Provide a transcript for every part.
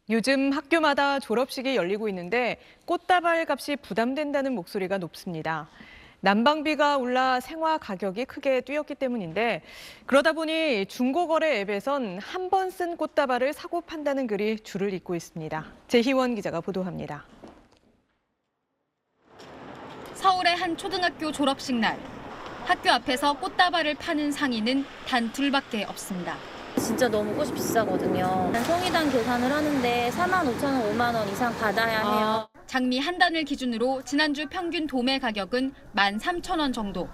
요즘 학교마다 졸업식이 열리고 있는데 꽃다발 값이 부담된다는 목소리가 높습니다. 난방비가 올라 생화 가격이 크게 뛰었기 때문인데 그러다 보니 중고거래 앱에선 한 번 쓴 꽃다발을 사고 판다는 글이 줄을 잇고 있습니다. 재희원 기자가 보도합니다. 서울의 한 초등학교 졸업식 날, 학교 앞에서 꽃다발을 파는 상인은 단 둘밖에 없습니다. 진짜 너무 꽃이 비싸거든요. 성의당 계산을 하는데 45,000원, 5만 원 이상 받아야 해요. 장미 한 단을 기준으로 지난주 평균 도매 가격은 13,000원 정도.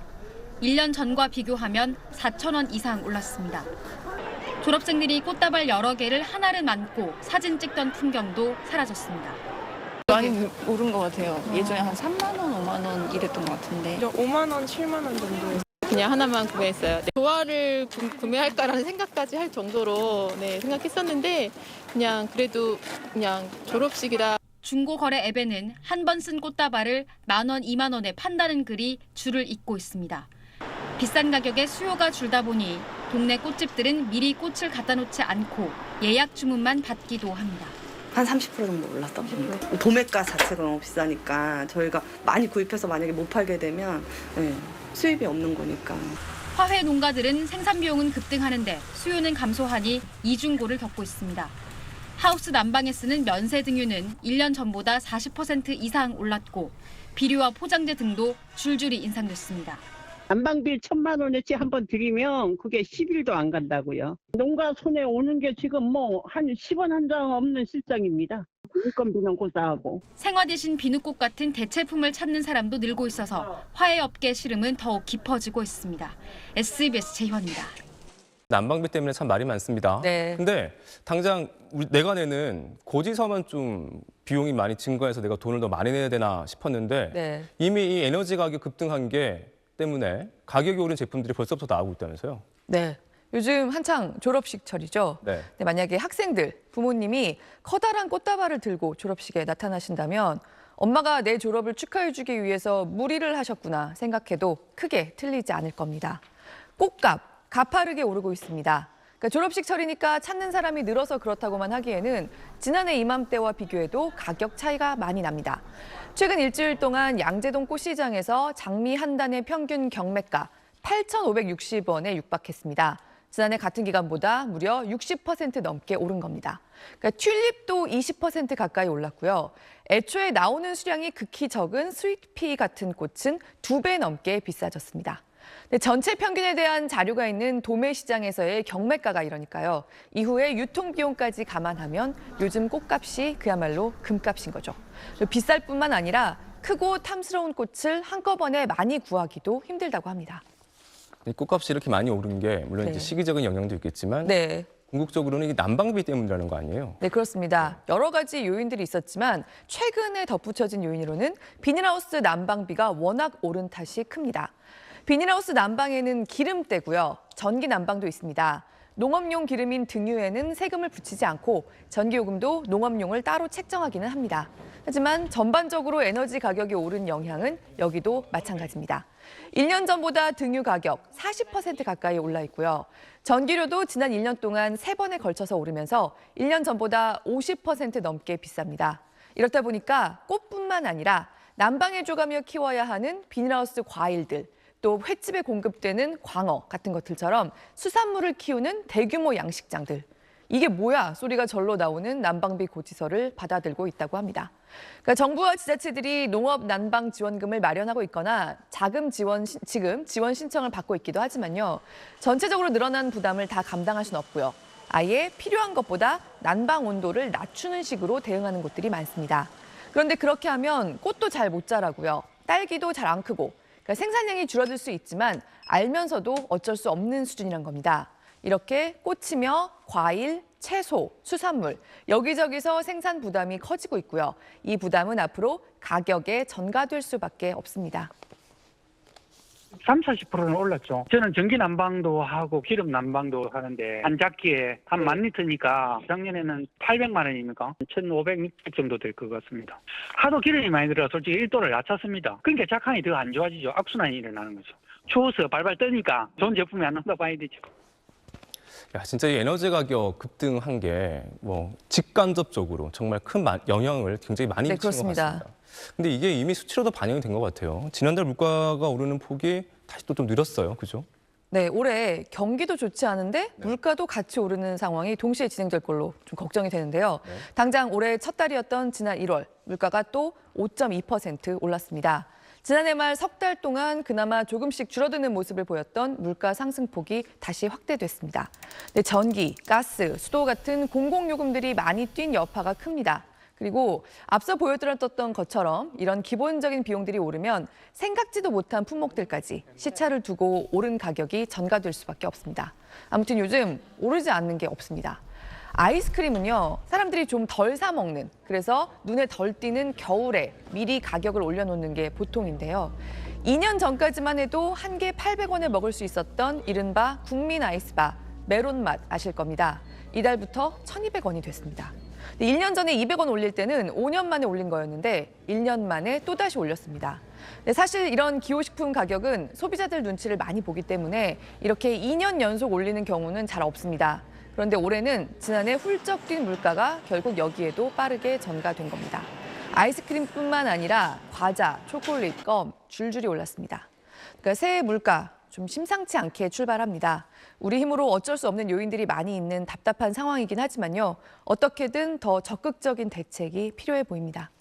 1년 전과 비교하면 4,000원 이상 올랐습니다. 졸업생들이 꽃다발 여러 개를 한아름 안고 사진 찍던 풍경도 사라졌습니다. 많이 오른 것 같아요. 예전에 한 3만 원, 5만 원 이랬던 것 같은데 5만 원, 7만 원 정도. 그냥 하나만 구매했어요. 조화를 구매할까라는 생각까지 할 정도로 생각했었는데 그냥 그래도 그냥 졸업식이다. 중고거래 앱에는 한 번 쓴 꽃다발을 10,000원, 2만 원에 판다는 글이 줄을 잇고 있습니다. 비싼 가격에 수요가 줄다 보니 동네 꽃집들은 미리 꽃을 갖다 놓지 않고 예약 주문만 받기도 합니다. 한 30% 정도 올랐던 겁니다. 도매가 자체가 너무 비싸니까 저희가 많이 구입해서 만약에 못 팔게 되면 수입이 없는 거니까. 화훼 농가들은 생산 비용은 급등하는데 수요는 감소하니 이중고를 겪고 있습니다. 하우스 난방에 쓰는 면세 등유는 1년 전보다 40% 이상 올랐고 비료와 포장재 등도 줄줄이 인상됐습니다. 난방비 1,000만 원어치 한번 드리면 그게 10일도 안 간다고요. 농가 손에 오는 게 지금 뭐 한 10원 한 장 없는 실정입니다. 인건비는 고사하고. 생화 대신 비누꽃 같은 대체품을 찾는 사람도 늘고 있어서 화훼업계 시름은 더욱 깊어지고 있습니다. SBS 재희원입니다. 난방비 때문에 참 말이 많습니다. 네. 근데 당장 내가 내는 고지서만 좀 비용이 많이 증가해서 내가 돈을 더 많이 내야 되나 싶었는데 네. 이미 이 에너지 가격 급등한 게 때문에 가격이 오른 제품들이 벌써부터 나오고 있다면서요? 네. 요즘 한창 졸업식철이죠. 네. 근데 만약에 학생들, 부모님이 커다란 꽃다발을 들고 졸업식에 나타나신다면 엄마가 내 졸업을 축하해주기 위해서 무리를 하셨구나 생각해도 크게 틀리지 않을 겁니다. 꽃값 가파르게 오르고 있습니다. 그러니까 졸업식철이니까 찾는 사람이 늘어서 그렇다고만 하기에는 지난해 이맘때와 비교해도 가격 차이가 많이 납니다. 최근 일주일 동안 양재동 꽃시장에서 장미 한 단의 평균 경매가 8,560원에 육박했습니다. 지난해 같은 기간보다 무려 60% 넘게 오른 겁니다. 그러니까 튤립도 20% 가까이 올랐고요. 애초에 나오는 수량이 극히 적은 스위트피 같은 꽃은 2배 넘게 비싸졌습니다. 전체 평균에 대한 자료가 있는 도매시장에서의 경매가가 이러니까요. 이후에 유통비용까지 감안하면 요즘 꽃값이 그야말로 금값인 거죠. 비쌀 뿐만 아니라 크고 탐스러운 꽃을 한꺼번에 많이 구하기도 힘들다고 합니다. 이 꽃값이 이렇게 많이 오른 게 물론 이제 시기적인 영향도 있겠지만 네. 궁극적으로는 이게 난방비 때문이라는 거 아니에요? 네, 그렇습니다. 여러 가지 요인들이 있었지만 최근에 덧붙여진 요인으로는 비닐하우스 난방비가 워낙 오른 탓이 큽니다. 비닐하우스 난방에는 기름때고요. 전기 난방도 있습니다. 농업용 기름인 등유에는 세금을 붙이지 않고 전기요금도 농업용을 따로 책정하기는 합니다. 하지만 전반적으로 에너지 가격이 오른 영향은 여기도 마찬가지입니다. 1년 전보다 등유 가격 40% 가까이 올라 있고요. 전기료도 지난 1년 동안 3번에 걸쳐서 오르면서 1년 전보다 50% 넘게 비쌉니다. 이렇다 보니까 꽃뿐만 아니라 난방에 줘가며 키워야 하는 비닐하우스 과일들, 또 횟집에 공급되는 광어 같은 것들처럼 수산물을 키우는 대규모 양식장들. 이게 뭐야 소리가 절로 나오는 난방비 고지서를 받아들고 있다고 합니다. 정부와 지자체들이 농업 난방 지원금을 마련하고 있거나 지금 지원 신청을 받고 있기도 하지만요. 전체적으로 늘어난 부담을 다 감당할 수는 없고요. 아예 필요한 것보다 난방 온도를 낮추는 식으로 대응하는 곳들이 많습니다. 그런데 그렇게 하면 꽃도 잘 못 자라고요. 딸기도 잘 안 크고 생산량이 줄어들 수 있지만 알면서도 어쩔 수 없는 수준이란 겁니다. 이렇게 꽃이며 과일, 채소, 수산물 여기저기서 생산 부담이 커지고 있고요. 이 부담은 앞으로 가격에 전가될 수밖에 없습니다. 30~40%는 올랐죠. 저는 전기 난방도 하고 기름 난방도 하는데 한 잡기에 한 10,000리터니까 작년에는 800만 원입니까? 1,500, 600 정도 될 것 같습니다. 하도 기름이 많이 들어가 솔직히 1도를 낮췄습니다. 그러니까 작황이 더 안 좋아지죠. 악순환이 일어나는 거죠. 추워서 발발 뜨니까 좋은 제품이 안 나온다고 봐야 되죠. 야, 진짜 이 에너지 가격 급등한 게 뭐 직간접적으로 정말 큰 영향을 굉장히 많이 네, 미친 것 그렇습니다. 같습니다. 근데 이게 이미 수치로도 반영이 된 것 같아요. 지난달 물가가 오르는 폭이 다시 또 좀 늘었어요. 그죠? 네, 올해 경기도 좋지 않은데 물가도 같이 오르는 상황이 동시에 진행될 걸로 좀 걱정이 되는데요. 당장 올해 첫 달이었던 지난 1월 물가가 또 5.2% 올랐습니다. 지난해 말 석 달 동안 그나마 조금씩 줄어드는 모습을 보였던 물가 상승폭이 다시 확대됐습니다. 네, 전기, 가스, 수도 같은 공공요금들이 많이 뛴 여파가 큽니다. 그리고 앞서 보여드렸던 것처럼 이런 기본적인 비용들이 오르면 생각지도 못한 품목들까지 시차를 두고 오른 가격이 전가될 수밖에 없습니다. 아무튼 요즘 오르지 않는 게 없습니다. 아이스크림은요, 사람들이 좀 덜 사 먹는, 그래서 눈에 덜 띄는 겨울에 미리 가격을 올려놓는 게 보통인데요. 2년 전까지만 해도 한 개 800원에 먹을 수 있었던 이른바 국민 아이스바, 메론맛 아실 겁니다. 이달부터 1,200원이 됐습니다. 1년 전에 200원 올릴 때는 5년 만에 올린 거였는데 1년 만에 또다시 올렸습니다. 사실 이런 기호식품 가격은 소비자들 눈치를 많이 보기 때문에 이렇게 2년 연속 올리는 경우는 잘 없습니다. 그런데 올해는 지난해 훌쩍 뛴 물가가 결국 여기에도 빠르게 전가된 겁니다. 아이스크림뿐만 아니라 과자, 초콜릿, 껌 줄줄이 올랐습니다. 그러니까 새해 물가 좀 심상치 않게 출발합니다. 우리 힘으로 어쩔 수 없는 요인들이 많이 있는 답답한 상황이긴 하지만요. 어떻게든 더 적극적인 대책이 필요해 보입니다.